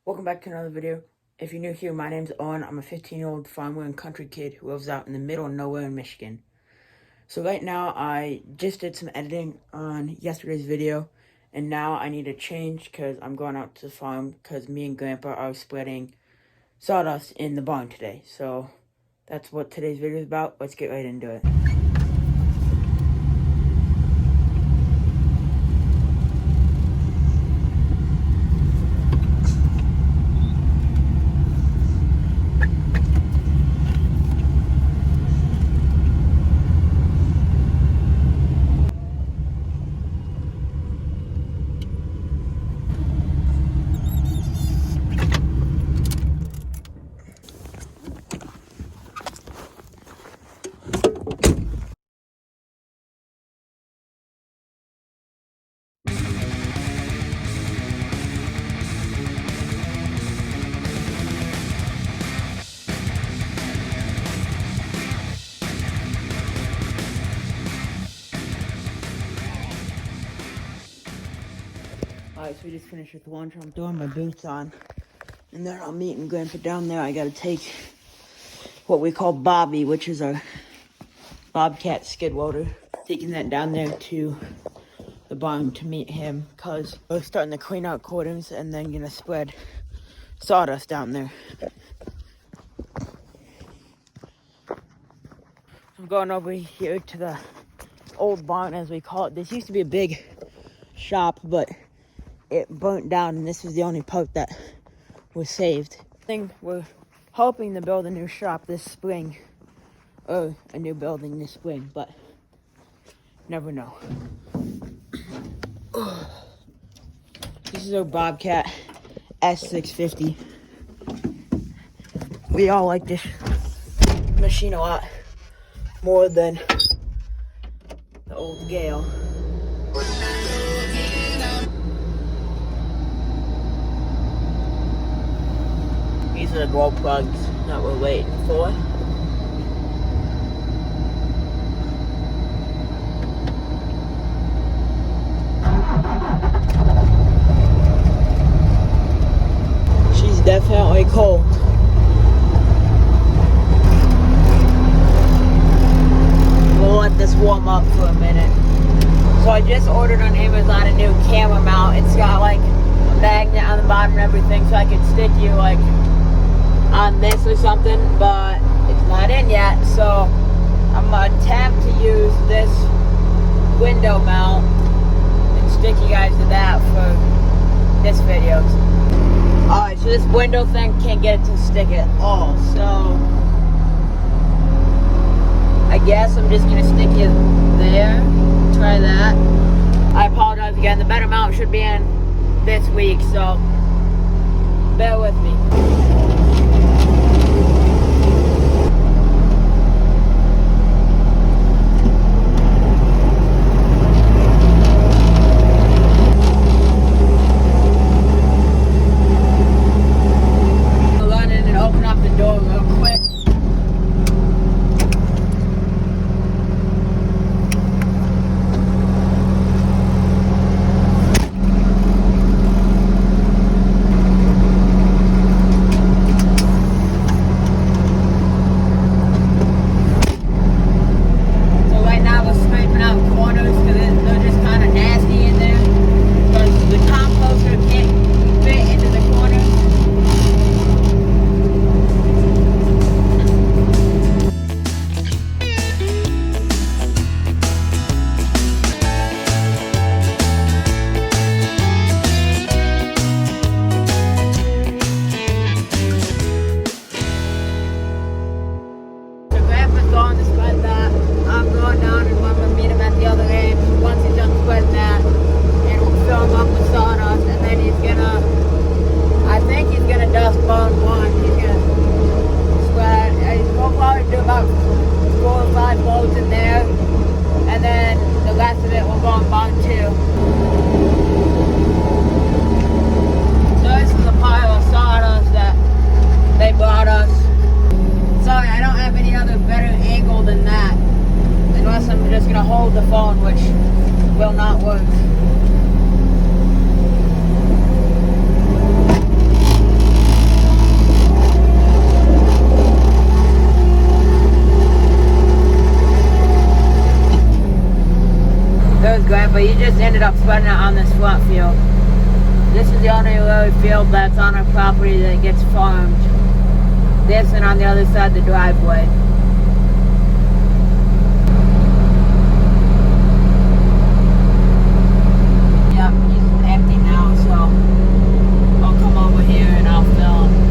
Welcome back to another video. If you're new here, my name's Owen. I'm a 15-year-old farmer and country kid who lives out in the middle of nowhere in Michigan. So right now, I just did some editing on yesterday's video, and now I need to change because I'm going out to the farm because me and Grandpa are spreading sawdust in the barn today. So that's what today's video is about. Let's get right into it. Alright, so we just finished with lunch. I'm throwing my boots on. And then I'm meeting Grandpa down there. I gotta take what we call Bobby, which is our Bobcat skid loader. Taking that down there to the barn to meet him, because we're starting to clean out quarters and then gonna spread sawdust down there. I'm going over here to the old barn, as we call it. This used to be a big shop, but it burnt down, and this was the only part that was saved. We're hoping to build a new shop this spring, or a new building this spring, but never know. This is our Bobcat S650. We all like this machine a lot more than the old Gale. These are the glow plugs that we're waiting for. She's definitely cold. We'll let this warm up for a minute. So I just ordered on Amazon a new camera mount. It's got like a magnet on the bottom and everything, so I could stick you like on this or something, but it's not in yet. So I'm gonna attempt to use this window mount and stick you guys to that for this video. Alright, so this window thing can't get it to stick at all, so I guess I'm just gonna stick it there. Try that. I apologize again. The better mount should be in this week, so bear with me. spreading it on this front field. This is the only lily field that's on our property that gets farmed. This and on the other side of the driveway. Yep, he's empty now, so I'll come over here and I'll fill him.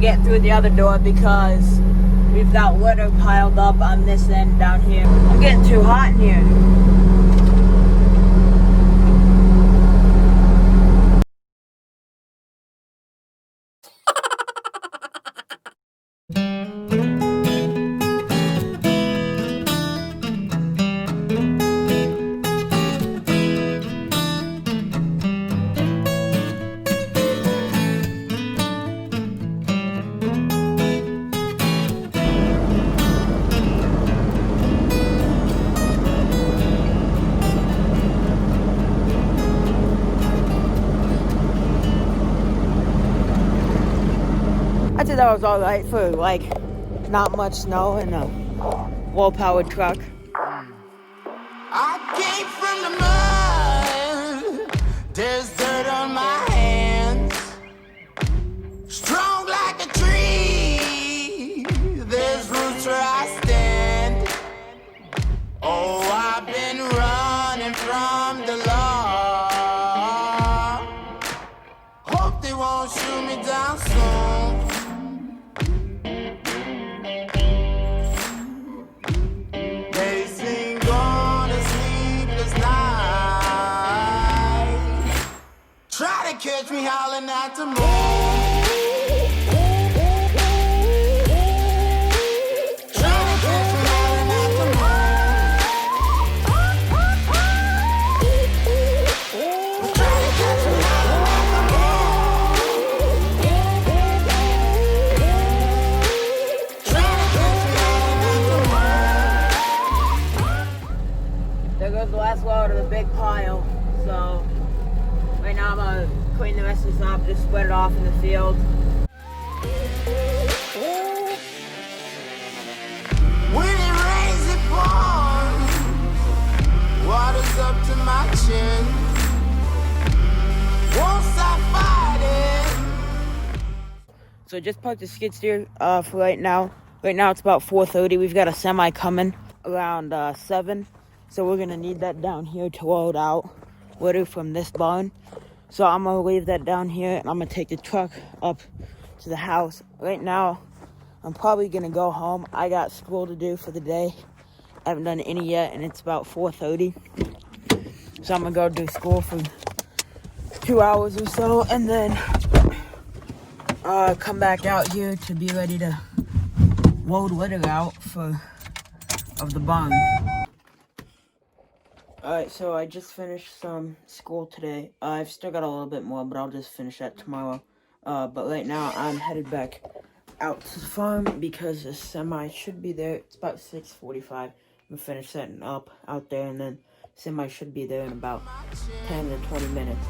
Get through the other door because we've got litter piled up on this end down here. I'm getting too hot in here. I think that was alright for like not much snow and a low-powered truck. I came from the mud. There's dirt on my hands. Strong like a tree. There's roots where I stand. Oh, I've been running from the law. Hope they won't shoot me down soon. Catch me howling at the moon. Trying to catch me howling at the moon. Trying to catch me howling at the moon. There goes the last load of the big pile. So right now I'm gonna clean the rest of this up, just spread it off in the field. When it rains, it pours. Water's up to my chin. Won't stop fighting. So just parked the skid steer for right now. Right now it's about 4:30. We've got a semi coming around 7. So we're gonna need that down here to load out litter from this barn. So I'm gonna leave that down here and I'm gonna take the truck up to the house. Right now, I'm probably gonna go home. I got school to do for the day. I haven't done any yet and it's about 4:30. So I'm gonna go do school for 2 hours or so and then come back out here to be ready to load litter out of the barn. Alright, so I just finished some school today. I've still got a little bit more, but I'll just finish that tomorrow. But right now, I'm headed back out to the farm because the semi should be there. It's about 6:45. I'm gonna finish setting up out there, and then semi should be there in about 10 to 20 minutes.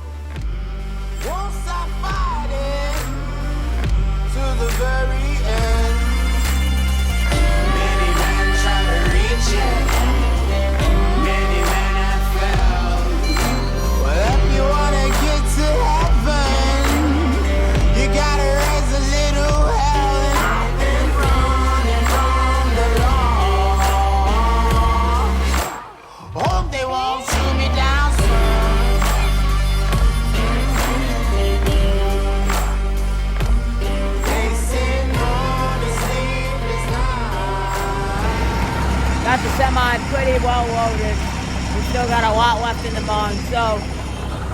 Won't stop fighting to the very end. Many men try to reach it. Many men have failed. Well, if you wanna get to heaven, you gotta raise a little hell. And I've been running from the law. Hope they won't shoot me down soon. come on pretty well loaded. We still got a lot left in the barn, so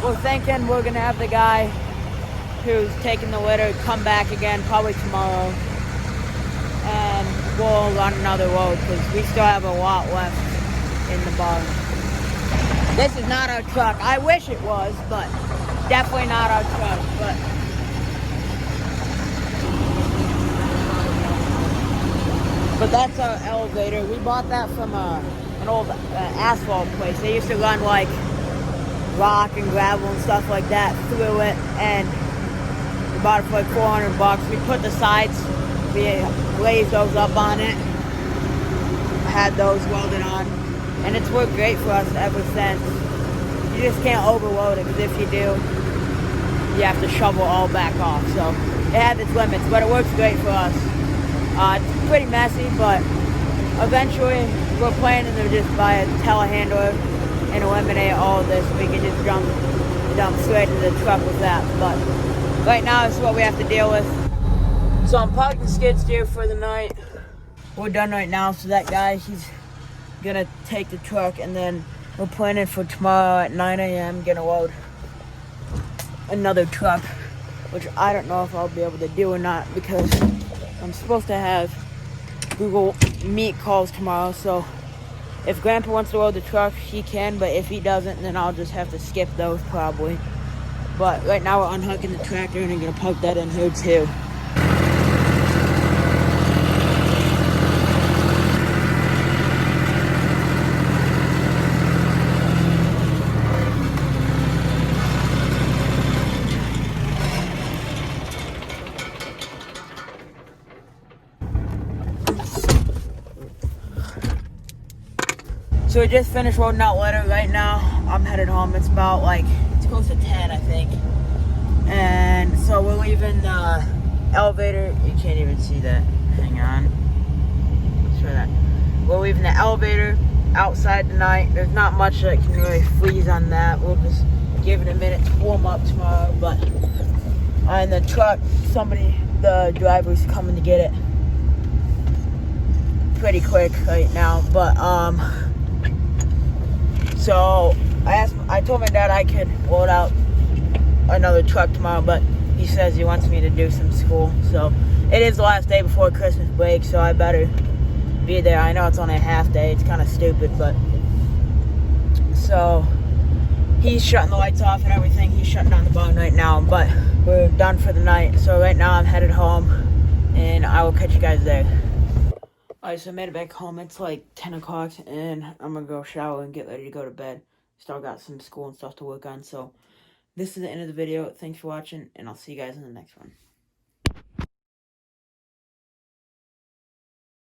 we're thinking we're gonna have the guy who's taking the litter come back again probably tomorrow, and we'll run another load because we still have a lot left in the barn. This is not our truck. I wish it was, but definitely not our truck. But that's our elevator. We bought that from an old asphalt place. They used to run like rock and gravel and stuff like that through it, and we bought it for like $400. We put the sides, we glazed those up on it, had those welded on, and it's worked great for us ever since. You just can't overload it, because if you do, you have to shovel all back off. So it has its limits, but it works great for us. It's pretty messy, but eventually we're planning to just buy a telehandler and eliminate all of this. We can just dump straight into the truck with that. But right now, this is what we have to deal with. So I'm parking the skid steer for the night. We're done right now, so that guy, he's gonna take the truck, and then we're planning for tomorrow at 9 a.m. gonna load another truck, which I don't know if I'll be able to do or not, because I'm supposed to have Google Meet calls tomorrow. So if Grandpa wants to load the truck, he can, but if he doesn't, then I'll just have to skip those probably. But right now we're unhooking the tractor, and I'm gonna park that in here too. So we just finished loading out litter. Right now, I'm headed home. It's about it's close to 10, I think. And so we're leaving the elevator. You can't even see that. Hang on. Let's try that. We're leaving the elevator outside tonight. There's not much that can really freeze on that. We'll just give it a minute to warm up tomorrow. But on the truck, the driver's coming to get it pretty quick right now. But so I told my dad I could load out another truck tomorrow, but he says he wants me to do some school. So it is the last day before Christmas break, so I better be there. I know it's only a half day. It's kind of stupid, but so he's shutting the lights off and everything. He's shutting down the barn right now, but we're done for the night. So right now I'm headed home, and I will catch you guys there. Alright, so I made it back home. It's like 10 o'clock, and I'm gonna go shower and get ready to go to bed. Still got some school and stuff to work on, so this is the end of the video. Thanks for watching, and I'll see you guys in the next one.